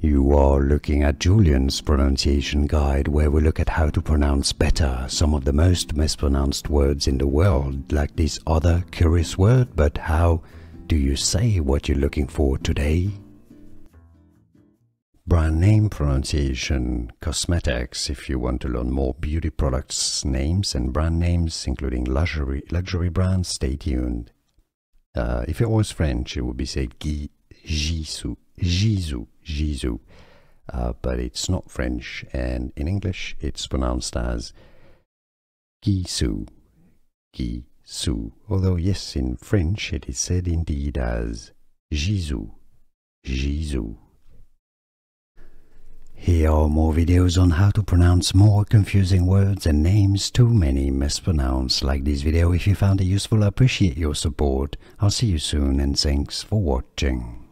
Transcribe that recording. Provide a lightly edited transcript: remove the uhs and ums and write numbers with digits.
You are looking at Julian's pronunciation guide, where we look at how to pronounce better some of the most mispronounced words in the world, like this other curious word. But how do you say what you're looking for today? Brand name pronunciation, cosmetics, if you want to learn more beauty products names and brand names, including luxury brands, stay tuned. If it was French, it would be said Gisou, but it's not French, and in English it's pronounced as Gisou, although yes, in French it is said indeed as Gisou. Here are more videos on how to pronounce more confusing words and names too many mispronounced. Like this video if you found it useful. I appreciate your support. I'll see you soon, and thanks for watching.